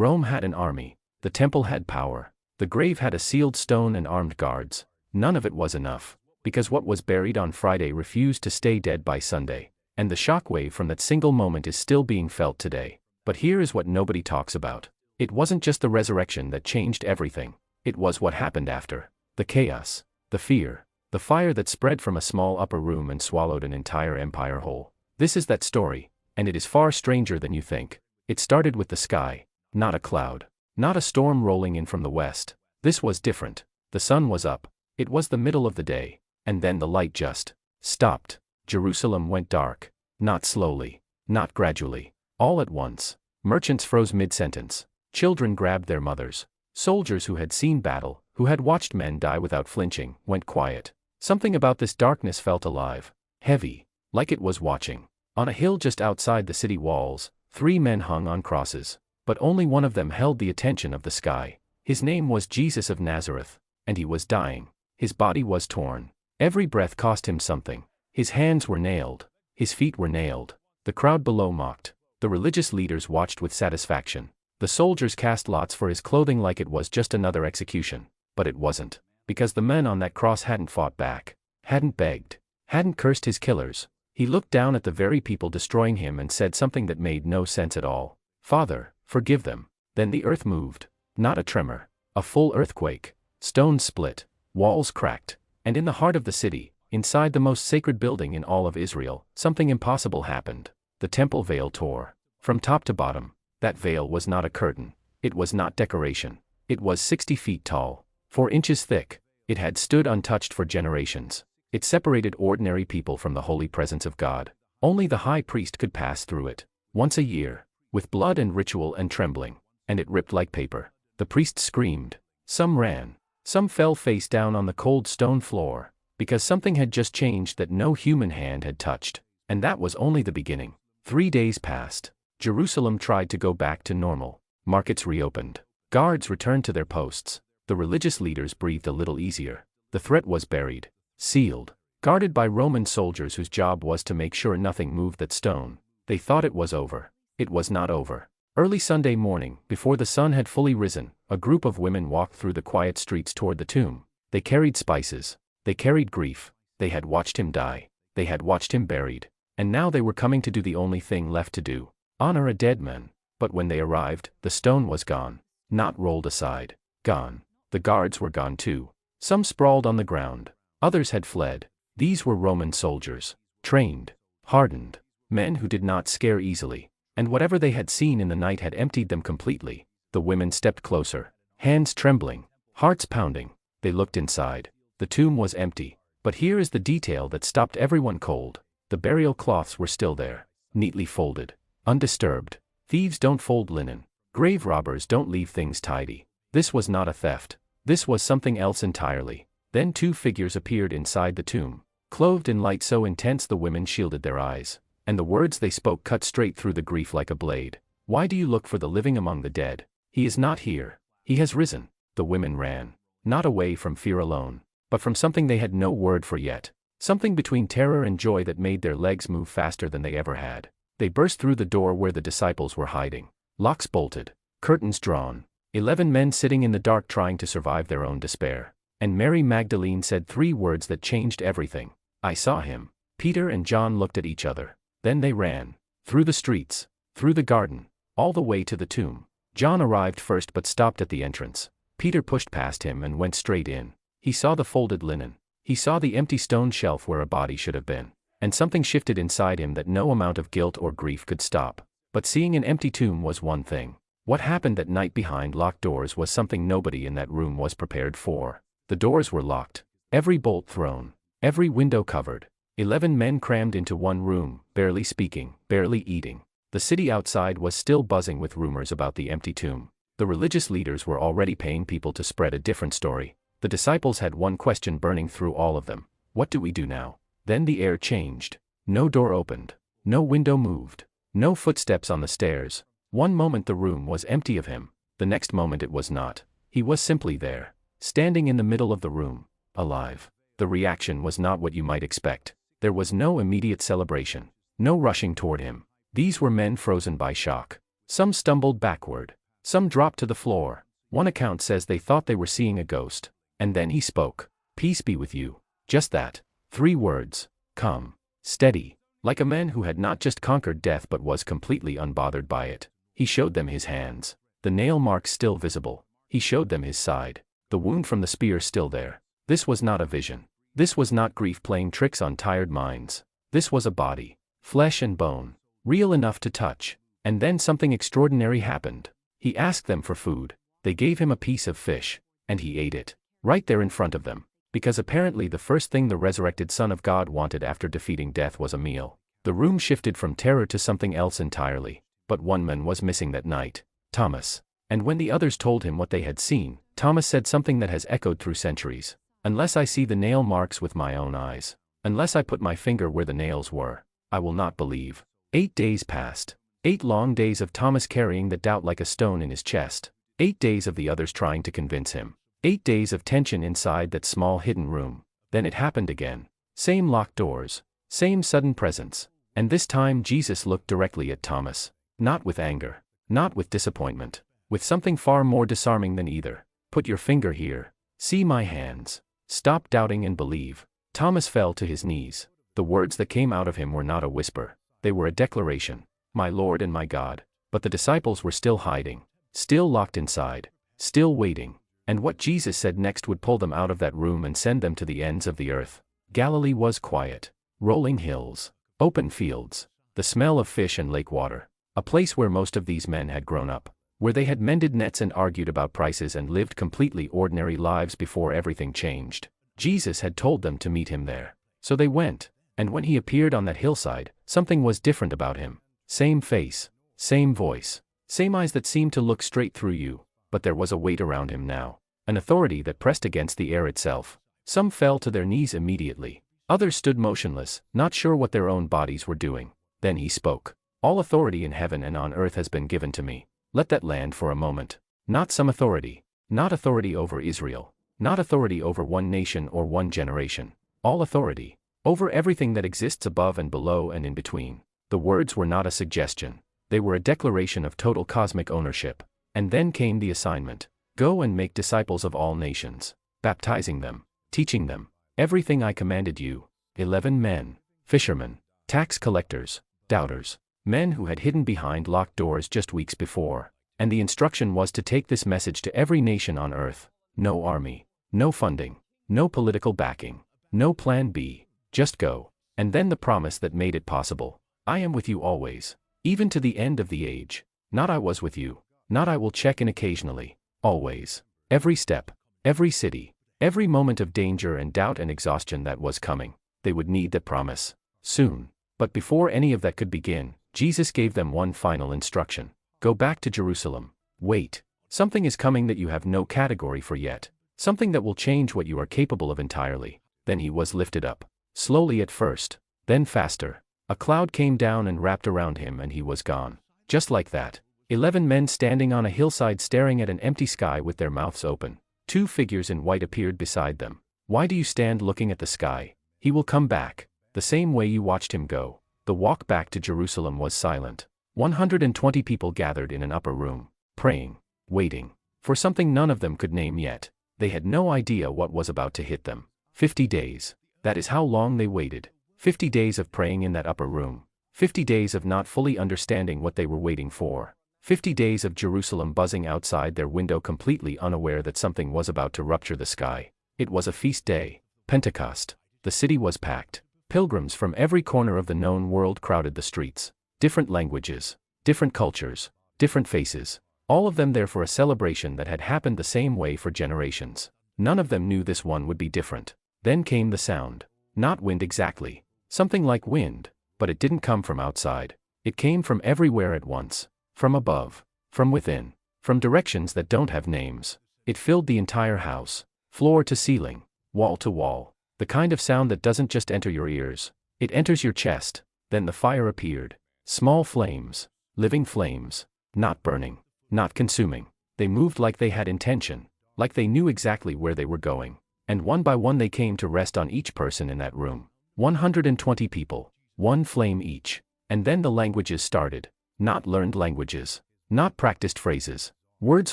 Rome had an army. The temple had power. The grave had a sealed stone and armed guards. None of it was enough, because what was buried on Friday refused to stay dead by Sunday, and the shockwave from that single moment is still being felt today. But here is what nobody talks about. It wasn't just the resurrection that changed everything. It was what happened after. The chaos, the fear, the fire that spread from a small upper room and swallowed an entire empire whole. This is that story, and it is far stranger than you think. It started with the sky, not a cloud, not a storm rolling in from the west. This was different. The sun was up. It was the middle of the day, and then the light just stopped. Jerusalem went dark. Not slowly, not gradually, all at once. Merchants froze mid-sentence. Children grabbed their mothers. Soldiers who had seen battle, who had watched men die without flinching, went quiet. Something about this darkness felt alive, heavy, like it was watching. On a hill just outside the city walls, 3 men hung on crosses, but only one of them held the attention of the sky. His name was Jesus of Nazareth, and he was dying. His body was torn. Every breath cost him something. His hands were nailed. His feet were nailed. The crowd below mocked. The religious leaders watched with satisfaction. The soldiers cast lots for his clothing like it was just another execution. But it wasn't. Because the men on that cross hadn't fought back, hadn't begged, hadn't cursed his killers. He looked down at the very people destroying him and said something that made no sense at all. Father, forgive them. Then the earth moved. Not a tremor. A full earthquake. Stones split. Walls cracked. And in the heart of the city, inside the most sacred building in all of Israel, something impossible happened. The temple veil tore. From top to bottom. That veil was not a curtain. It was not decoration. It was 60 feet tall, 4 inches thick. It had stood untouched for generations. It separated ordinary people from the holy presence of God. Only the high priest could pass through it, once a year, with blood and ritual and trembling, and it ripped like paper. The priests screamed. Some ran. Some fell face down on the cold stone floor, because something had just changed that no human hand had touched. And that was only the beginning. 3 days passed. Jerusalem tried to go back to normal. Markets reopened. Guards returned to their posts. The religious leaders breathed a little easier. The threat was buried, sealed, guarded by Roman soldiers whose job was to make sure nothing moved that stone. They thought it was over. It was not over. Early Sunday morning, before the sun had fully risen, a group of women walked through the quiet streets toward the tomb. They carried spices. They carried grief. They had watched him die. They had watched him buried. And now they were coming to do the only thing left to do. Honor a dead man. But when they arrived, the stone was gone. Not rolled aside. Gone. The guards were gone too. Some sprawled on the ground. Others had fled. These were Roman soldiers. Trained. Hardened. Men who did not scare easily. And whatever they had seen in the night had emptied them completely. The women stepped closer. Hands trembling. Hearts pounding. They looked inside. The tomb was empty. But here is the detail that stopped everyone cold. The burial cloths were still there. Neatly folded. Undisturbed. Thieves don't fold linen. Grave robbers don't leave things tidy. This was not a theft. This was something else entirely. Then 2 figures appeared inside the tomb, clothed in light so intense the women shielded their eyes. And the words they spoke cut straight through the grief like a blade. Why do you look for the living among the dead? He is not here. He has risen. The women ran. Not away from fear alone, but from something they had no word for yet. Something between terror and joy that made their legs move faster than they ever had. They burst through the door where the disciples were hiding. Locks bolted. Curtains drawn. 11 men sitting in the dark trying to survive their own despair. And Mary Magdalene said 3 words that changed everything. I saw him. Peter and John looked at each other. Then they ran. Through the streets. Through the garden. All the way to the tomb. John arrived first but stopped at the entrance. Peter pushed past him and went straight in. He saw the folded linen. He saw the empty stone shelf where a body should have been. And something shifted inside him that no amount of guilt or grief could stop. But seeing an empty tomb was one thing. What happened that night behind locked doors was something nobody in that room was prepared for. The doors were locked. Every bolt thrown. Every window covered. 11 men crammed into one room, barely speaking, barely eating. The city outside was still buzzing with rumors about the empty tomb. The religious leaders were already paying people to spread a different story. The disciples had one question burning through all of them. What do we do now? Then the air changed. No door opened. No window moved. No footsteps on the stairs. One moment the room was empty of him. The next moment it was not. He was simply there. Standing in the middle of the room. Alive. The reaction was not what you might expect. There was no immediate celebration. No rushing toward him. These were men frozen by shock. Some stumbled backward. Some dropped to the floor. One account says they thought they were seeing a ghost. And then he spoke. "Peace be with you." Just that. 3 words. Calm. Steady. Like a man who had not just conquered death but was completely unbothered by it. He showed them his hands. The nail marks still visible. He showed them his side. The wound from the spear still there. This was not a vision. This was not grief playing tricks on tired minds. This was a body. Flesh and bone. Real enough to touch. And then something extraordinary happened. He asked them for food. They gave him a piece of fish. And he ate it. Right there in front of them. Because apparently the first thing the resurrected Son of God wanted after defeating death was a meal. The room shifted from terror to something else entirely. But one man was missing that night. Thomas. And when the others told him what they had seen, Thomas said something that has echoed through centuries. "Unless I see the nail marks with my own eyes, unless I put my finger where the nails were, I will not believe." 8 days passed. 8 long days of Thomas carrying the doubt like a stone in his chest. 8 days of the others trying to convince him. 8 days of tension inside that small hidden room. Then it happened again. Same locked doors. Same sudden presence. And this time Jesus looked directly at Thomas. Not with anger. Not with disappointment. With something far more disarming than either. "Put your finger here. See my hands. Stop doubting and believe." Thomas fell to his knees. The words that came out of him were not a whisper. They were a declaration. "My Lord and my God." But the disciples were still hiding. Still locked inside. Still waiting. And what Jesus said next would pull them out of that room and send them to the ends of the earth. Galilee was quiet. Rolling hills. Open fields. The smell of fish and lake water. A place where most of these men had grown up. Where they had mended nets and argued about prices and lived completely ordinary lives before everything changed. Jesus had told them to meet him there. So they went. And when he appeared on that hillside, something was different about him. Same face. Same voice. Same eyes that seemed to look straight through you. But there was a weight around him now. An authority that pressed against the air itself. Some fell to their knees immediately. Others stood motionless, not sure what their own bodies were doing. Then he spoke. "All authority in heaven and on earth has been given to me." Let that land for a moment. Not some authority. Not authority over Israel. Not authority over one nation or one generation. All authority. Over everything that exists above and below and in between. The words were not a suggestion. They were a declaration of total cosmic ownership. And then came the assignment. Go and make disciples of all nations. Baptizing them. Teaching them. Everything I commanded you. 11 men. Fishermen. Tax collectors. Doubters. Men who had hidden behind locked doors just weeks before. And the instruction was to take this message to every nation on earth. No army. No funding. No political backing. No plan B. Just go. And then the promise that made it possible. "I am with you always. Even to the end of the age." Not "I was with you." Not "I will check in occasionally." Always. Every step. Every city. Every moment of danger and doubt and exhaustion that was coming. They would need that promise. Soon. But before any of that could begin, Jesus gave them one final instruction. Go back to Jerusalem. Wait. Something is coming that you have no category for yet. Something that will change what you are capable of entirely. Then he was lifted up. Slowly at first. Then faster. A cloud came down and wrapped around him and he was gone. Just like that. 11 men standing on a hillside staring at an empty sky with their mouths open. 2 figures in white appeared beside them. "Why do you stand looking at the sky? He will come back. The same way you watched him go." The walk back to Jerusalem was silent. 120 people gathered in an upper room, praying, waiting, for something none of them could name yet. They had no idea what was about to hit them. 50 days. That is how long they waited. 50 days of praying in that upper room. 50 days of not fully understanding what they were waiting for. 50 days of Jerusalem buzzing outside their window completely unaware that something was about to rupture the sky. It was a feast day. Pentecost. The city was packed. Pilgrims from every corner of the known world crowded the streets. Different languages. Different cultures. Different faces. All of them there for a celebration that had happened the same way for generations. None of them knew this one would be different. Then came the sound. Not wind exactly. Something like wind. But it didn't come from outside. It came from everywhere at once. From above. From within. From directions that don't have names. It filled the entire house. Floor to ceiling. Wall to wall. The kind of sound that doesn't just enter your ears. It enters your chest. Then the fire appeared. Small flames. Living flames. Not burning. Not consuming. They moved like they had intention. Like they knew exactly where they were going. And one by one they came to rest on each person in that room. 120 people. 1 flame each. And then the languages started. Not learned languages. Not practiced phrases. Words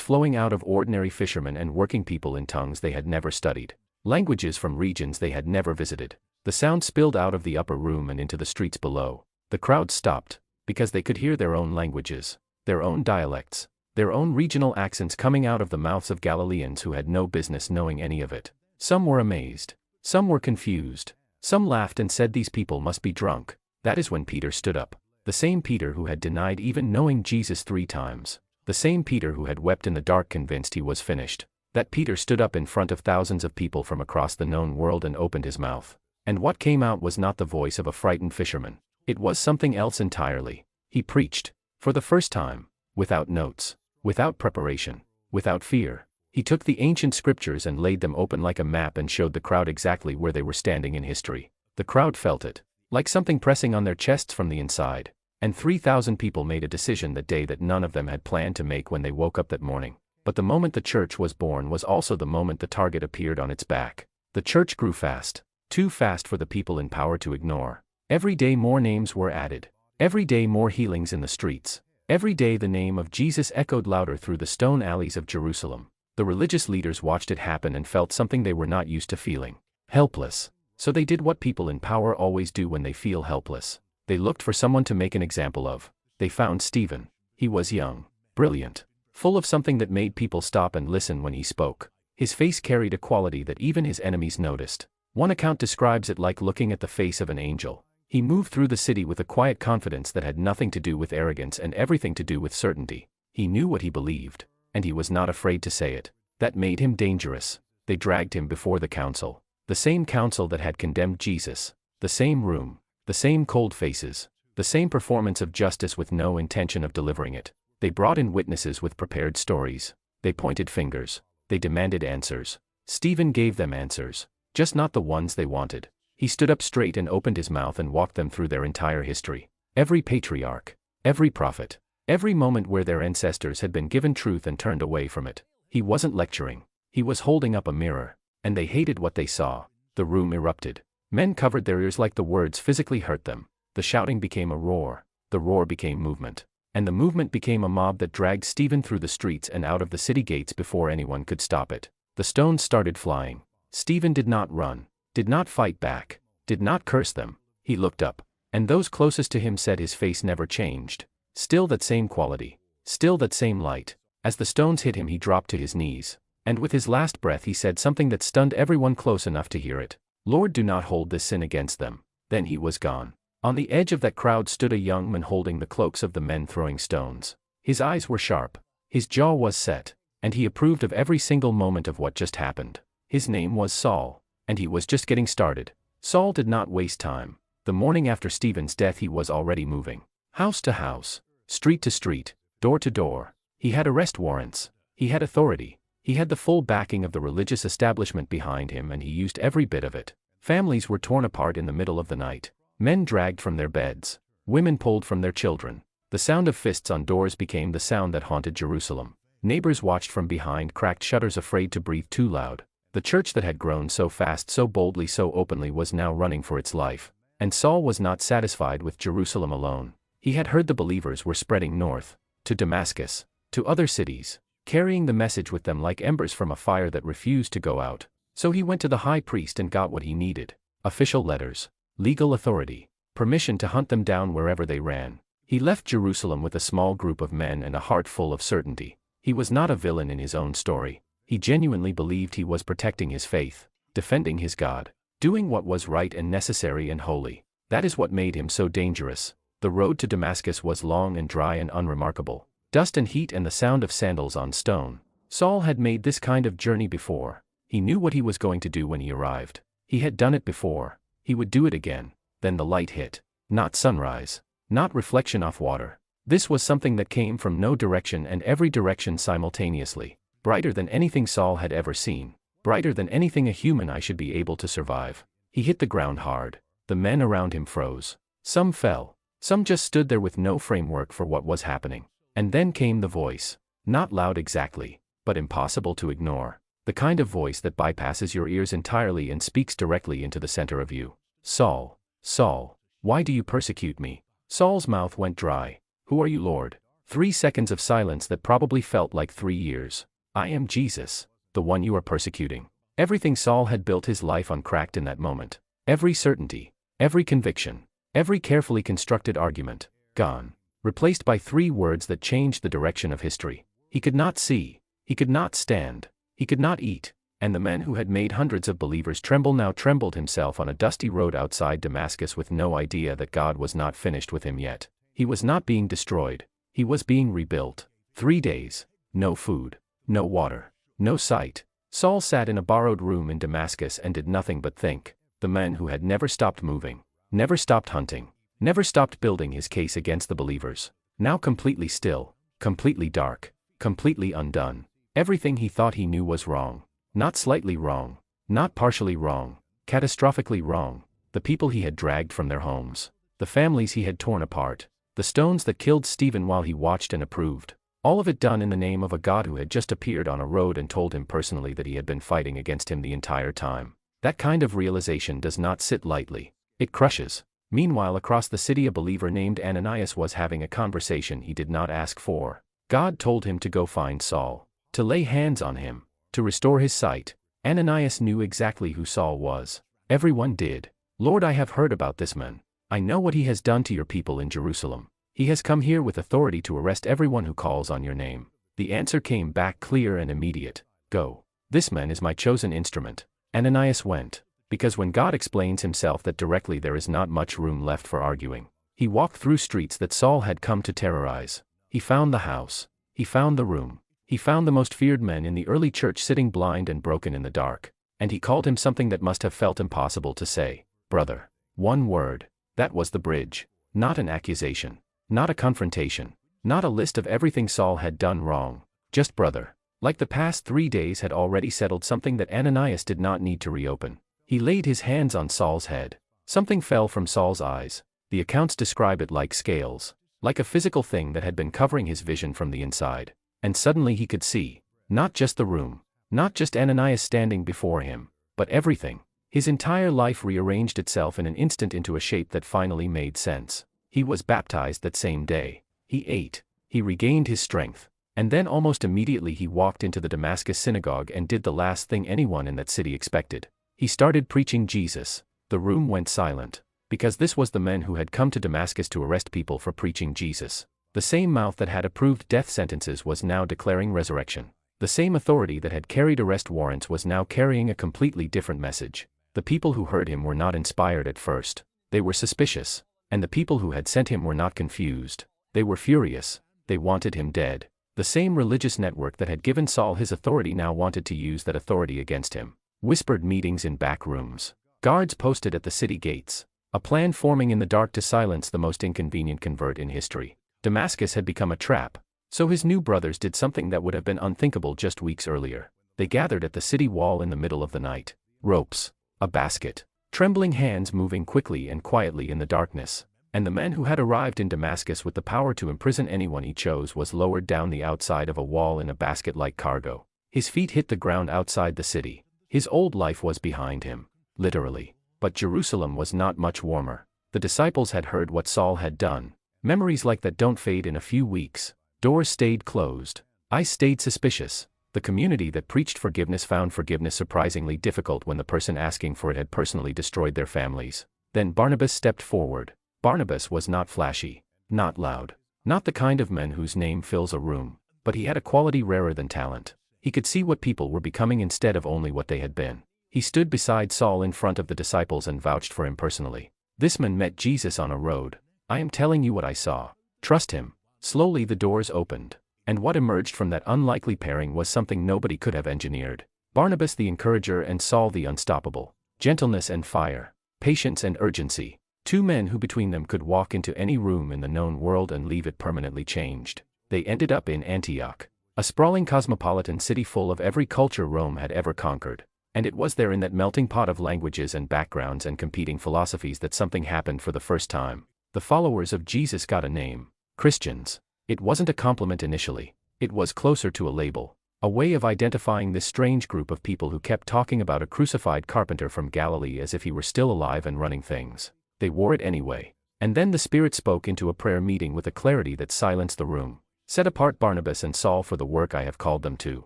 flowing out of ordinary fishermen and working people in tongues they had never studied. Languages from regions they had never visited. The sound spilled out of the upper room and into the streets below. The crowd stopped, because they could hear their own languages, their own dialects, their own regional accents coming out of the mouths of Galileans who had no business knowing any of it. Some were amazed. Some were confused. Some laughed and said these people must be drunk. That is when Peter stood up. The same Peter who had denied even knowing Jesus 3 times. The same Peter who had wept in the dark convinced he was finished. That Peter stood up in front of thousands of people from across the known world and opened his mouth. And what came out was not the voice of a frightened fisherman. It was something else entirely. He preached, for the first time, without notes, without preparation, without fear. He took the ancient scriptures and laid them open like a map and showed the crowd exactly where they were standing in history. The crowd felt it, like something pressing on their chests from the inside. And 3,000 people made a decision that day that none of them had planned to make when they woke up that morning. But the moment the church was born was also the moment the target appeared on its back. The church grew fast, too fast for the people in power to ignore. Every day more names were added. Every day more healings in the streets. Every day the name of Jesus echoed louder through the stone alleys of Jerusalem. The religious leaders watched it happen and felt something they were not used to feeling. Helpless. So they did what people in power always do when they feel helpless. They looked for someone to make an example of. They found Stephen. He was young, brilliant, full of something that made people stop and listen when he spoke. His face carried a quality that even his enemies noticed. One account describes it like looking at the face of an angel. He moved through the city with a quiet confidence that had nothing to do with arrogance and everything to do with certainty. He knew what he believed, and he was not afraid to say it. That made him dangerous. They dragged him before the council. The same council that had condemned Jesus. The same room. The same cold faces. The same performance of justice with no intention of delivering it. They brought in witnesses with prepared stories. They pointed fingers. They demanded answers. Stephen gave them answers, just not the ones they wanted. He stood up straight and opened his mouth and walked them through their entire history. Every patriarch, every prophet, every moment where their ancestors had been given truth and turned away from it. He wasn't lecturing. He was holding up a mirror. And they hated what they saw. The room erupted. Men covered their ears like the words physically hurt them. The shouting became a roar. The roar became movement. And the movement became a mob that dragged Stephen through the streets and out of the city gates before anyone could stop it. The stones started flying. Stephen did not run, did not fight back, did not curse them. He looked up, and those closest to him said his face never changed. Still that same quality, still that same light. As the stones hit him he dropped to his knees, and with his last breath he said something that stunned everyone close enough to hear it. Lord, do not hold this sin against them. Then he was gone. On the edge of that crowd stood a young man holding the cloaks of the men throwing stones. His eyes were sharp. His jaw was set, and he approved of every single moment of what just happened. His name was Saul, and he was just getting started. Saul did not waste time. The morning after Stephen's death he was already moving. House to house, street to street, door to door. He had arrest warrants. He had authority. He had the full backing of the religious establishment behind him and he used every bit of it. Families were torn apart in the middle of the night. Men dragged from their beds. Women pulled from their children. The sound of fists on doors became the sound that haunted Jerusalem. Neighbors watched from behind cracked shutters afraid to breathe too loud. The church that had grown so fast, so boldly, so openly was now running for its life. And Saul was not satisfied with Jerusalem alone. He had heard the believers were spreading north, to Damascus, to other cities, carrying the message with them like embers from a fire that refused to go out. So he went to the high priest and got what he needed: official letters, legal authority, permission to hunt them down wherever they ran. He left Jerusalem with a small group of men and a heart full of certainty. He was not a villain in his own story. He genuinely believed he was protecting his faith, defending his God, doing what was right and necessary and holy. That is what made him so dangerous. The road to Damascus was long and dry and unremarkable. Dust and heat and the sound of sandals on stone. Saul had made this kind of journey before. He knew what he was going to do when he arrived. He had done it before. He would do it again. Then the light hit. Not sunrise. Not reflection off water. This was something that came from no direction and every direction simultaneously. Brighter than anything Saul had ever seen. Brighter than anything a human eye should be able to survive. He hit the ground hard. The men around him froze. Some fell. Some just stood there with no framework for what was happening. And then came the voice. Not loud exactly, but impossible to ignore. The kind of voice that bypasses your ears entirely and speaks directly into the center of you. Saul, Saul, why do you persecute me? Saul's mouth went dry. Who are you, Lord? 3 seconds of silence that probably felt like 3 years. I am Jesus, the one you are persecuting. Everything Saul had built his life on cracked in that moment. Every certainty, every conviction, every carefully constructed argument, gone. Replaced by 3 words that changed the direction of history. He could not see, he could not stand, he could not eat, and the man who had made hundreds of believers tremble now trembled himself on a dusty road outside Damascus with no idea that God was not finished with him yet. He was not being destroyed, he was being rebuilt. 3 days, no food, no water, no sight. Saul sat in a borrowed room in Damascus and did nothing but think. The man who had never stopped moving, never stopped hunting, never stopped building his case against the believers, now completely still, completely dark, completely undone. Everything he thought he knew was wrong. Not slightly wrong, not partially wrong, catastrophically wrong. The people he had dragged from their homes, the families he had torn apart, the stones that killed Stephen while he watched and approved. All of it done in the name of a God who had just appeared on a road and told him personally that he had been fighting against him the entire time. That kind of realization does not sit lightly. It crushes. Meanwhile, across the city, a believer named Ananias was having a conversation he did not ask for. God told him to go find Saul, to lay hands on him, to restore his sight. Ananias knew exactly who Saul was. Everyone did. Lord, I have heard about this man. I know what he has done to your people in Jerusalem. He has come here with authority to arrest everyone who calls on your name. The answer came back clear and immediate. Go. This man is my chosen instrument. Ananias went. Because when God explains himself that directly, there is not much room left for arguing. He walked through streets that Saul had come to terrorize. He found the house. He found the room. He found the most feared men in the early church sitting blind and broken in the dark. And he called him something that must have felt impossible to say. Brother. 1 word. That was the bridge. Not an accusation. Not a confrontation. Not a list of everything Saul had done wrong. Just brother. Like the past 3 days had already settled something that Ananias did not need to reopen. He laid his hands on Saul's head. Something fell from Saul's eyes. The accounts describe it like scales. Like a physical thing that had been covering his vision from the inside. And suddenly he could see. Not just the room. Not just Ananias standing before him. But everything. His entire life rearranged itself in an instant into a shape that finally made sense. He was baptized that same day. He ate. He regained his strength. And then almost immediately he walked into the Damascus synagogue and did the last thing anyone in that city expected. He started preaching Jesus. The room went silent. Because this was the man who had come to Damascus to arrest people for preaching Jesus. The same mouth that had approved death sentences was now declaring resurrection. The same authority that had carried arrest warrants was now carrying a completely different message. The people who heard him were not inspired at first. They were suspicious. And the people who had sent him were not confused. They were furious. They wanted him dead. The same religious network that had given Saul his authority now wanted to use that authority against him. Whispered meetings in back rooms. Guards posted at the city gates. A plan forming in the dark to silence the most inconvenient convert in history. Damascus had become a trap. So his new brothers did something that would have been unthinkable just weeks earlier. They gathered at the city wall in the middle of the night. Ropes. A basket. Trembling hands moving quickly and quietly in the darkness. And the man who had arrived in Damascus with the power to imprison anyone he chose was lowered down the outside of a wall in a basket like cargo. His feet hit the ground outside the city. His old life was behind him. Literally. But Jerusalem was not much warmer. The disciples had heard what Saul had done. Memories like that don't fade in a few weeks. Doors stayed closed. Eyes stayed suspicious. The community that preached forgiveness found forgiveness surprisingly difficult when the person asking for it had personally destroyed their families. Then Barnabas stepped forward. Barnabas was not flashy, not loud, not the kind of man whose name fills a room, but he had a quality rarer than talent. He could see what people were becoming instead of only what they had been. He stood beside Saul in front of the disciples and vouched for him personally. This man met Jesus on a road. I am telling you what I saw. Trust him. Slowly the doors opened. And what emerged from that unlikely pairing was something nobody could have engineered. Barnabas the encourager and Saul the unstoppable. Gentleness and fire. Patience and urgency. 2 men who between them could walk into any room in the known world and leave it permanently changed. They ended up in Antioch. A sprawling cosmopolitan city full of every culture Rome had ever conquered. And it was there in that melting pot of languages and backgrounds and competing philosophies that something happened for the first time. The followers of Jesus got a name. Christians. It wasn't a compliment initially. It was closer to a label. A way of identifying this strange group of people who kept talking about a crucified carpenter from Galilee as if he were still alive and running things. They wore it anyway. And then the Spirit spoke into a prayer meeting with a clarity that silenced the room. Set apart Barnabas and Saul for the work I have called them to.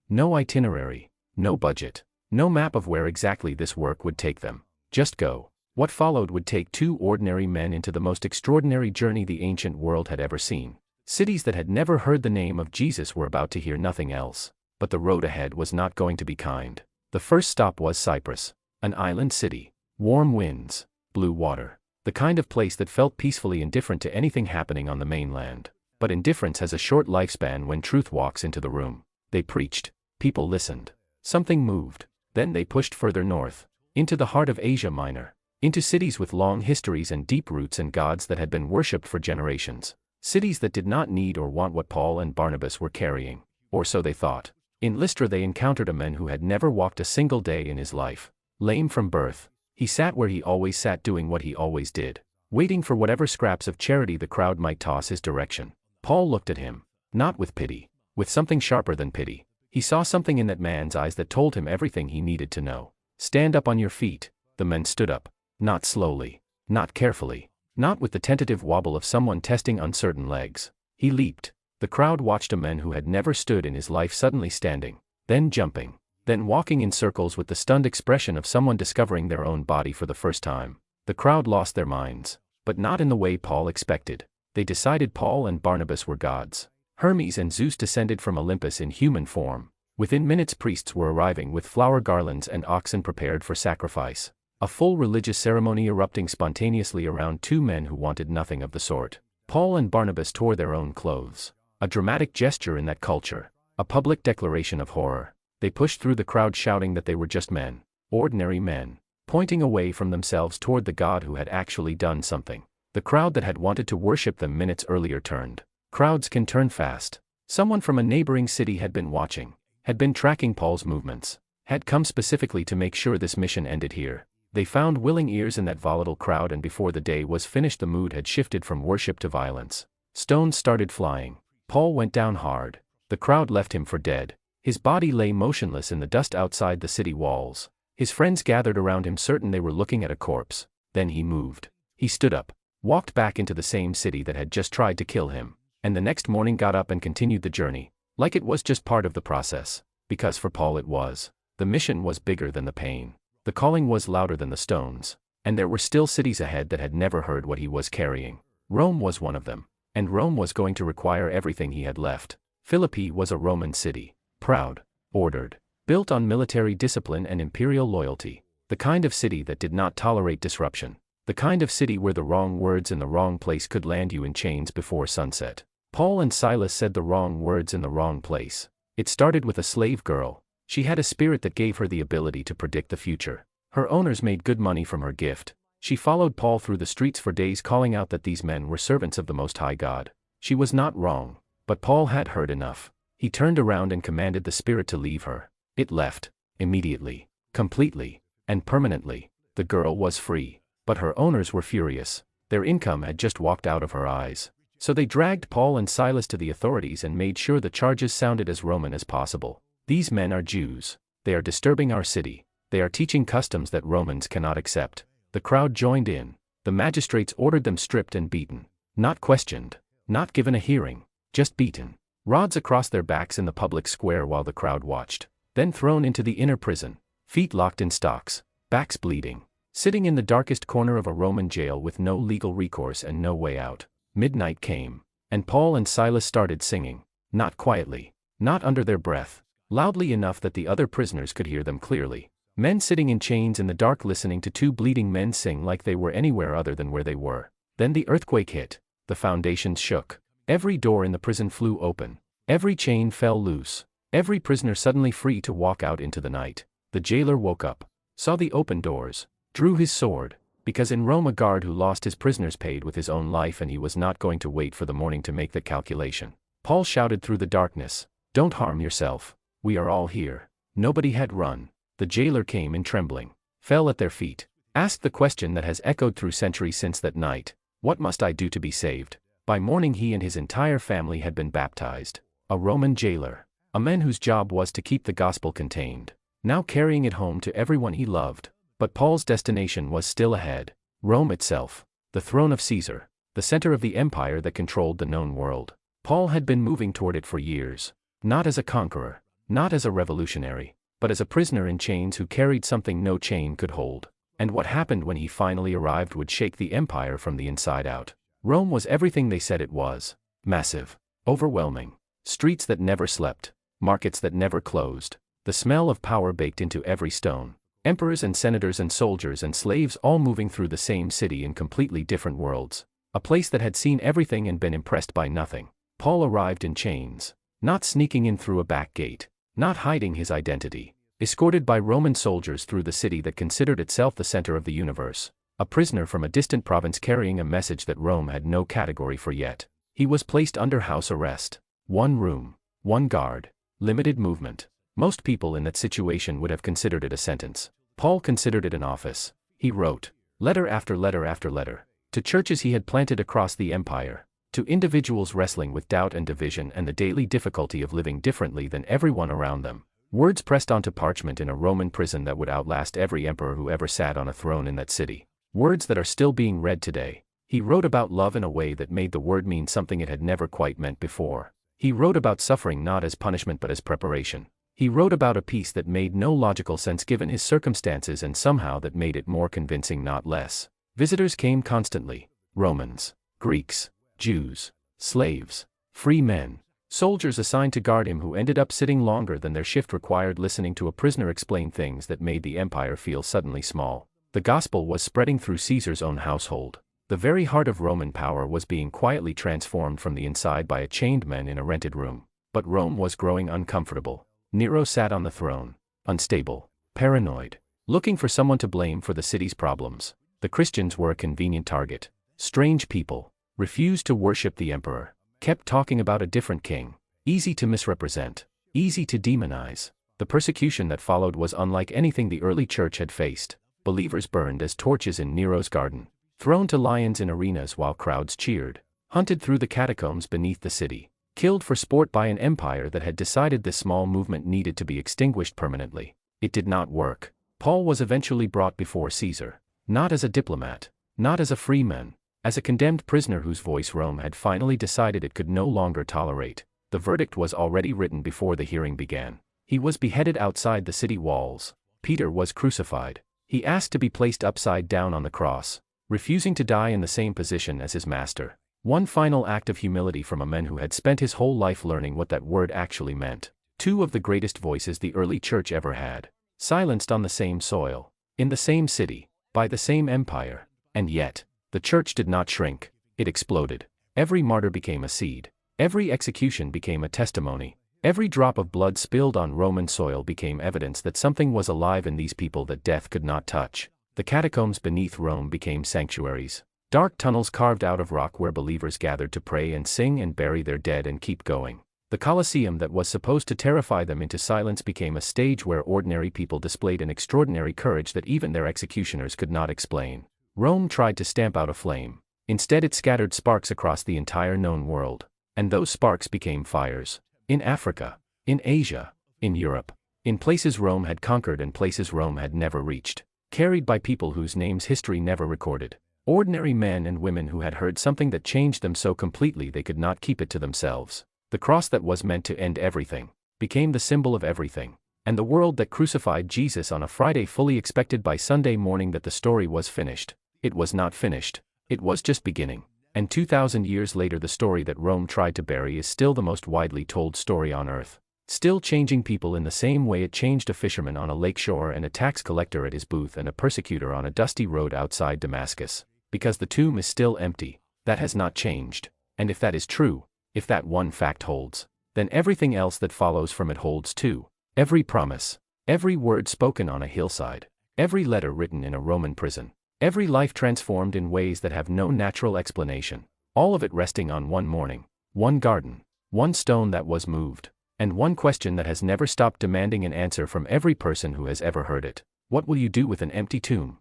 No itinerary, no budget, no map of where exactly this work would take them. Just go. What followed would take two ordinary men into the most extraordinary journey the ancient world had ever seen. Cities that had never heard the name of Jesus were about to hear nothing else. But the road ahead was not going to be kind. The first stop was Cyprus, an island city. Warm winds, blue water. The kind of place that felt peacefully indifferent to anything happening on the mainland. But indifference has a short lifespan when truth walks into the room. They preached. People listened. Something moved. Then they pushed further north, into the heart of Asia Minor, into cities with long histories and deep roots and gods that had been worshipped for generations. Cities that did not need or want what Paul and Barnabas were carrying, or so they thought. In Lystra they encountered a man who had never walked a single day in his life. Lame from birth, he sat where he always sat doing what he always did, waiting for whatever scraps of charity the crowd might toss his direction. Paul looked at him, not with pity, with something sharper than pity. He saw something in that man's eyes that told him everything he needed to know. Stand up on your feet. The man stood up, not slowly, not carefully, not with the tentative wobble of someone testing uncertain legs. He leaped. The crowd watched a man who had never stood in his life suddenly standing, then jumping, then walking in circles with the stunned expression of someone discovering their own body for the first time. The crowd lost their minds, but not in the way Paul expected. They decided Paul and Barnabas were gods. Hermes and Zeus descended from Olympus in human form. Within minutes priests were arriving with flower garlands and oxen prepared for sacrifice. A full religious ceremony erupting spontaneously around two men who wanted nothing of the sort. Paul and Barnabas tore their own clothes. A dramatic gesture in that culture. A public declaration of horror. They pushed through the crowd shouting that they were just men. Ordinary men. Pointing away from themselves toward the God who had actually done something. The crowd that had wanted to worship them minutes earlier turned. Crowds can turn fast. Someone from a neighboring city had been watching, had been tracking Paul's movements, had come specifically to make sure this mission ended here. They found willing ears in that volatile crowd, and before the day was finished the mood had shifted from worship to violence. Stones started flying. Paul went down hard. The crowd left him for dead. His body lay motionless in the dust outside the city walls. His friends gathered around him certain they were looking at a corpse. Then he moved. He stood up, walked back into the same city that had just tried to kill him, and the next morning got up and continued the journey, like it was just part of the process, because for Paul it was. The mission was bigger than the pain. The calling was louder than the stones, and there were still cities ahead that had never heard what he was carrying. Rome was one of them, and Rome was going to require everything he had left. Philippi was a Roman city, proud, ordered, built on military discipline and imperial loyalty, the kind of city that did not tolerate disruption, the kind of city where the wrong words in the wrong place could land you in chains before sunset. Paul and Silas said the wrong words in the wrong place. It started with a slave girl. She had a spirit that gave her the ability to predict the future. Her owners made good money from her gift. She followed Paul through the streets for days calling out that these men were servants of the Most High God. She was not wrong, but Paul had heard enough. He turned around and commanded the spirit to leave her. It left, immediately, completely, and permanently. The girl was free, but her owners were furious. Their income had just walked out of her eyes. So they dragged Paul and Silas to the authorities and made sure the charges sounded as Roman as possible. These men are Jews. They are disturbing our city. They are teaching customs that Romans cannot accept. The crowd joined in. The magistrates ordered them stripped and beaten. Not questioned. Not given a hearing. Just beaten. Rods across their backs in the public square while the crowd watched. Then thrown into the inner prison. Feet locked in stocks. Backs bleeding. Sitting in the darkest corner of a Roman jail with no legal recourse and no way out. Midnight came, and Paul and Silas started singing, not quietly, not under their breath, loudly enough that the other prisoners could hear them clearly. Men sitting in chains in the dark listening to two bleeding men sing like they were anywhere other than where they were. Then the earthquake hit, the foundations shook, every door in the prison flew open, every chain fell loose, every prisoner suddenly free to walk out into the night. The jailer woke up, saw the open doors, drew his sword, because in Rome a guard who lost his prisoners paid with his own life, and he was not going to wait for the morning to make the calculation. Paul shouted through the darkness, "Don't harm yourself. We are all here." Nobody had run. The jailer came in trembling, fell at their feet, asked the question that has echoed through centuries since that night, "What must I do to be saved?" By morning he and his entire family had been baptized. A Roman jailer, a man whose job was to keep the gospel contained, now carrying it home to everyone he loved. But Paul's destination was still ahead. Rome itself, the throne of Caesar, the center of the empire that controlled the known world. Paul had been moving toward it for years, not as a conqueror, not as a revolutionary, but as a prisoner in chains who carried something no chain could hold. And what happened when he finally arrived would shake the empire from the inside out. Rome was everything they said it was: massive, overwhelming, streets that never slept, markets that never closed, the smell of power baked into every stone, emperors and senators and soldiers and slaves all moving through the same city in completely different worlds, a place that had seen everything and been impressed by nothing. Paul arrived in chains, not sneaking in through a back gate, not hiding his identity, escorted by Roman soldiers through the city that considered itself the center of the universe, a prisoner from a distant province carrying a message that Rome had no category for yet. He was placed under house arrest. One room, one guard, limited movement. Most people in that situation would have considered it a sentence. Paul considered it an office. He wrote letter after letter after letter to churches he had planted across the empire, to individuals wrestling with doubt and division and the daily difficulty of living differently than everyone around them. Words pressed onto parchment in a Roman prison that would outlast every emperor who ever sat on a throne in that city. Words that are still being read today. He wrote about love in a way that made the word mean something it had never quite meant before. He wrote about suffering not as punishment but as preparation. He wrote about a peace that made no logical sense given his circumstances and somehow that made it more convincing, not less. Visitors came constantly: Romans, Greeks, Jews, slaves, free men, soldiers assigned to guard him who ended up sitting longer than their shift required listening to a prisoner explain things that made the empire feel suddenly small. The gospel was spreading through Caesar's own household. The very heart of Roman power was being quietly transformed from the inside by a chained man in a rented room. But Rome was growing uncomfortable. Nero sat on the throne, unstable, paranoid, looking for someone to blame for the city's problems. The Christians were a convenient target. Strange people, refused to worship the emperor, kept talking about a different king, easy to misrepresent, easy to demonize. The persecution that followed was unlike anything the early church had faced. Believers burned as torches in Nero's garden, thrown to lions in arenas while crowds cheered, hunted through the catacombs beneath the city, killed for sport by an empire that had decided this small movement needed to be extinguished permanently. It did not work. Paul was eventually brought before Caesar, not as a diplomat, not as a freeman, as a condemned prisoner whose voice Rome had finally decided it could no longer tolerate. The verdict was already written before the hearing began. He was beheaded outside the city walls. Peter was crucified. He asked to be placed upside down on the cross, refusing to die in the same position as his master. One final act of humility from a man who had spent his whole life learning what that word actually meant. Two of the greatest voices the early church ever had, silenced on the same soil, in the same city, by the same empire. And yet, the church did not shrink. It exploded. Every martyr became a seed. Every execution became a testimony. Every drop of blood spilled on Roman soil became evidence that something was alive in these people that death could not touch. The catacombs beneath Rome became sanctuaries. Dark tunnels carved out of rock where believers gathered to pray and sing and bury their dead and keep going. The Colosseum that was supposed to terrify them into silence became a stage where ordinary people displayed an extraordinary courage that even their executioners could not explain. Rome tried to stamp out a flame. Instead it scattered sparks across the entire known world. And those sparks became fires. In Africa, in Asia, in Europe, in places Rome had conquered and places Rome had never reached. Carried by people whose names history never recorded. Ordinary men and women who had heard something that changed them so completely they could not keep it to themselves. The cross that was meant to end everything became the symbol of everything. And the world that crucified Jesus on a Friday fully expected by Sunday morning that the story was finished. It was not finished. It was just beginning. And 2,000 years later the story that Rome tried to bury is still the most widely told story on earth. Still changing people in the same way it changed a fisherman on a lakeshore and a tax collector at his booth and a persecutor on a dusty road outside Damascus. Because the tomb is still empty. That has not changed. And if that is true, if that one fact holds, then everything else that follows from it holds too. Every promise, every word spoken on a hillside, every letter written in a Roman prison, every life transformed in ways that have no natural explanation, all of it resting on one morning, one garden, one stone that was moved, and one question that has never stopped demanding an answer from every person who has ever heard it. What will you do with an empty tomb?